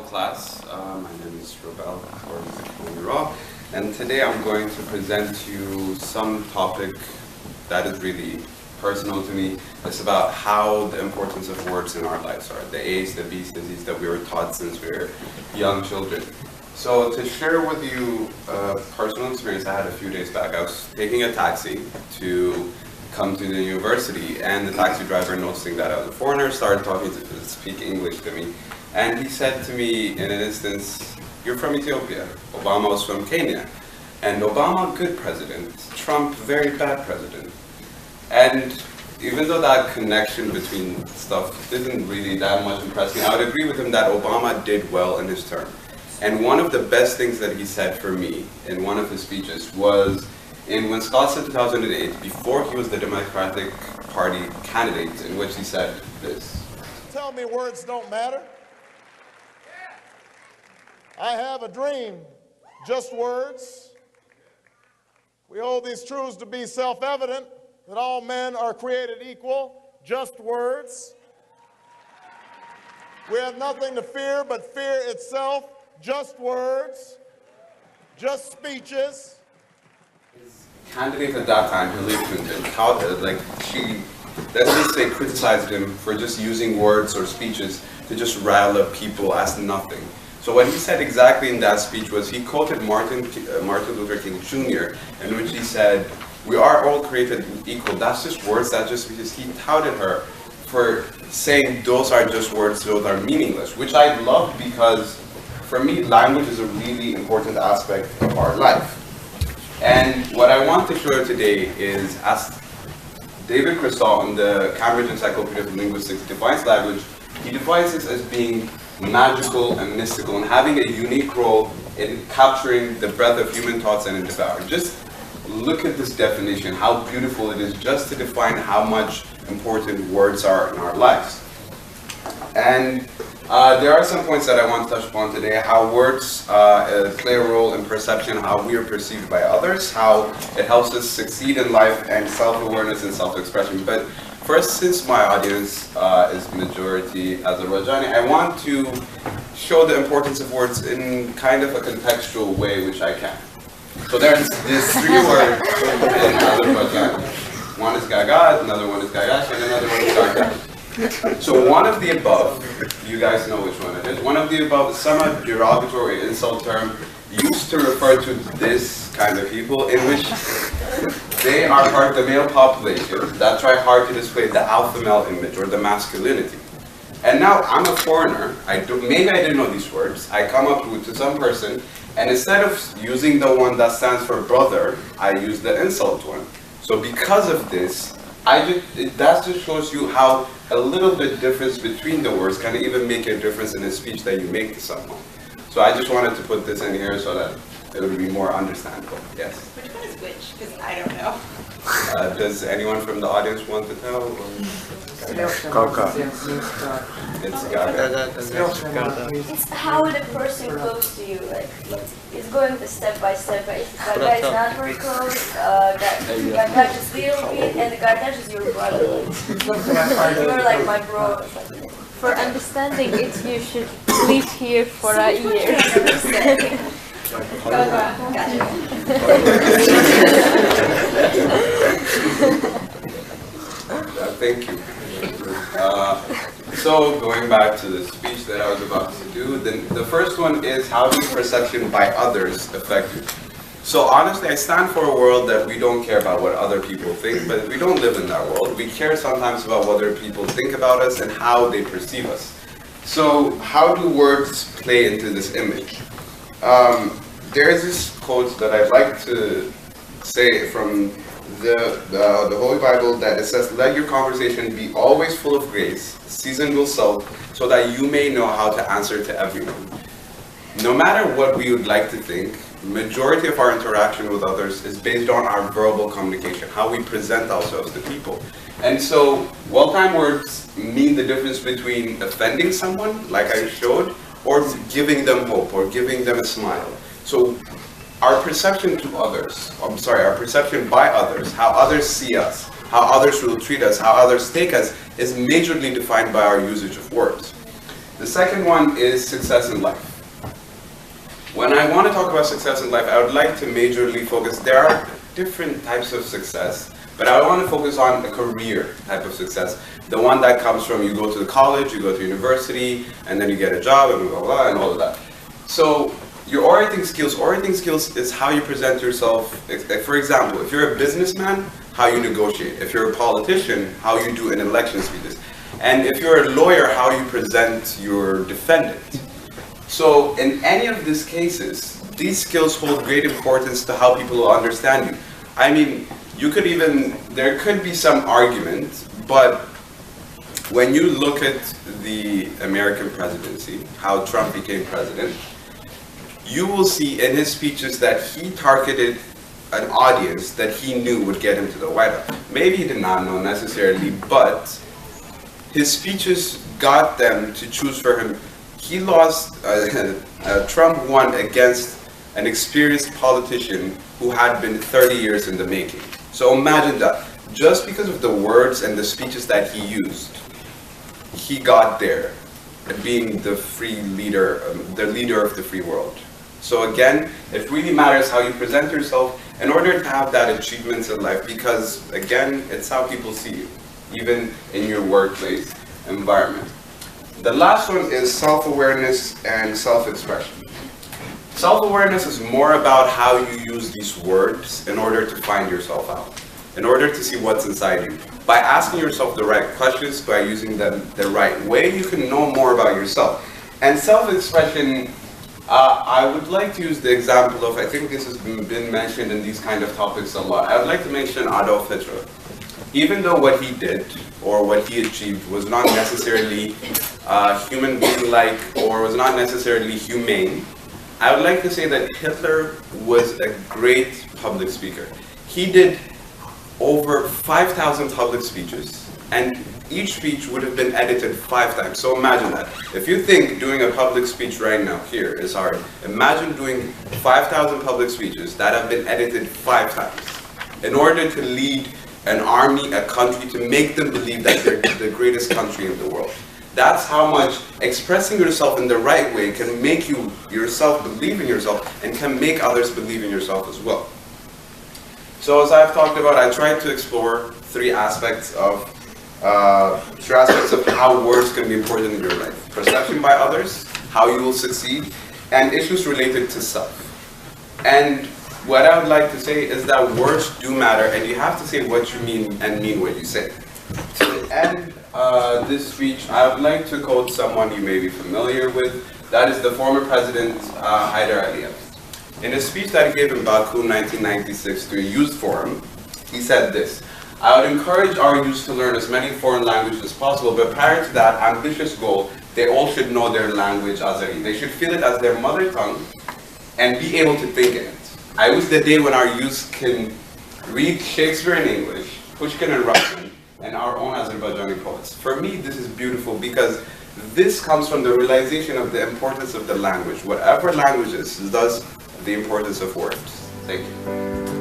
class. My name is Robel, or you can call me Rob, and today I'm going to present to you some topic that is really personal to me. It's about how the importance of words in our lives are, the A's, the B's, the Z's that we were taught since we were young children. So to share with you a personal experience I had a few days back, I was taking a taxi to come to the university, and the taxi driver, noticing that I was a foreigner, started speak English to me. And he said to me in an instance, "You're from Ethiopia, Obama was from Kenya, and Obama, good president, Trump, very bad president." And even though that connection between stuff didn't really that much impress me, I would agree with him that Obama did well in his term. And one of the best things that he said for me in one of his speeches was in Wisconsin 2008, before he was the Democratic Party candidate, in which he said this. Tell me words don't matter. I have a dream, just words. We hold these truths to be self-evident, that all men are created equal, just words. We have nothing to fear but fear itself, just words, just speeches. His candidate at that time, Haile, let's just say, criticized him for just using words or speeches to just rile up people as nothing. So what he said exactly in that speech was, he quoted Martin Luther King Jr., in which he said, "We are all created equal." That's just words, that's just because he touted her for saying those are just words, those are meaningless, which I love because for me, language is a really important aspect of our life. And what I want to show today is, as David Crystal in the Cambridge Encyclopedia of Linguistics defines language, he defines it as being magical and mystical and having a unique role in capturing the breadth of human thoughts and endeavor. Just look at this definition, how beautiful it is just to define how much important words are in our lives. And there are some points that I want to touch upon today, how words play a role in perception, how we are perceived by others, how it helps us succeed in life, and self-awareness and self-expression. But first, since my audience is majority Azerbaijani, I want to show the importance of words in kind of a contextual way, which I can. So there's three words in Azerbaijani. One is gaga, another one is gagash, and another one is gargash. So one of the above, you guys know which one it is, one of the above is somewhat derogatory insult term used to refer to this kind of people, in which they are part of the male population that try hard to display the alpha male image or the masculinity. And now I'm a foreigner, maybe I didn't know these words, I come up to some person, and instead of using the one that stands for brother, I use the insult one. So because of this, that just shows you how a little bit difference between the words can even make a difference in a speech that you make to someone. So I just wanted to put this in here so that it would be more understandable. Yes? Which one is which? Because I don't know. Does anyone from the audience want to tell? Kaka. It's gaga. It's how the person goes to you, like it's going step by step. If the guy is not very close, gaga is little bit, and the gaga is your brother. You're like my bro. For understanding it, you should live here for a year. Thank you. So going back to the speech that I was about to do, the first one is, how does perception by others affect you? So honestly, I stand for a world that we don't care about what other people think, but we don't live in that world. We care sometimes about what other people think about us and how they perceive us. So how do words play into this image? There's this quote that I'd like to say from the Holy Bible, that it says, "Let your conversation be always full of grace, seasoned with salt, so that you may know how to answer to everyone." No matter what we would like to think, majority of our interaction with others is based on our verbal communication, how we present ourselves to people. And so well-timed words mean the difference between offending someone, like I showed, or giving them hope, or giving them a smile. So our perception to others, our perception by others, how others see us, how others will treat us, how others take us, is majorly defined by our usage of words. The second one is success in life. When I want to talk about success in life, I would like to majorly focus, there are different types of success, but I want to focus on a career type of success. The one that comes from you go to the college, you go to university, and then you get a job, and blah, blah, blah, and all of that. So your orating skills is how you present yourself. For example, if you're a businessman, how you negotiate. If you're a politician, how you do in election speeches. And if you're a lawyer, how you present your defendant. So in any of these cases, these skills hold great importance to how people will understand you. I mean, there could be some argument, but when you look at the American presidency, how Trump became president, you will see in his speeches that he targeted an audience that he knew would get him to the White House. Maybe he did not know necessarily, but his speeches got them to choose for him. He lost, Trump won against an experienced politician who had been 30 years in the making. So imagine that, just because of the words and the speeches that he used, he got there, being the free leader, the leader of the free world. So again, it really matters how you present yourself in order to have that achievements in life, because again, it's how people see you, even in your workplace environment. The last one is self-awareness and self-expression. Self-awareness is more about how you use these words in order to find yourself out, in order to see what's inside you. By asking yourself the right questions, by using them the right way, you can know more about yourself. And self-expression, I would like to use the example of, I think this has been mentioned in these kind of topics a lot. I would like to mention Adolf Hitler. Even though what he did or what he achieved was not necessarily human being-like or was not necessarily humane, I would like to say that Hitler was a great public speaker. He did over 5,000 public speeches, and each speech would have been edited 5 times. So imagine that. If you think doing a public speech right now here is hard, imagine doing 5,000 public speeches that have been edited 5 times in order to lead an army, a country, to make them believe that they're the greatest country in the world. That's how much expressing yourself in the right way can make you yourself believe in yourself and can make others believe in yourself as well. So as I've talked about, I tried to explore three aspects of how words can be important in your life. Perception by others, how you will succeed, and issues related to self. And what I would like to say is that words do matter, and you have to say what you mean and mean what you say. To end this speech, I would like to quote someone you may be familiar with. That is the former president, Haile. In a speech that he gave in Baku in 1996 to a youth forum, he said this: "I would encourage our youth to learn as many foreign languages as possible, but prior to that ambitious goal, they all should know their language, Azeri. They should feel it as their mother tongue and be able to think in it. I wish the day when our youth can read Shakespeare in English, Pushkin in Russian, and our own Azerbaijani poets." For me, this is beautiful because this comes from the realization of the importance of the language. Whatever language is, thus the importance of words. Thank you.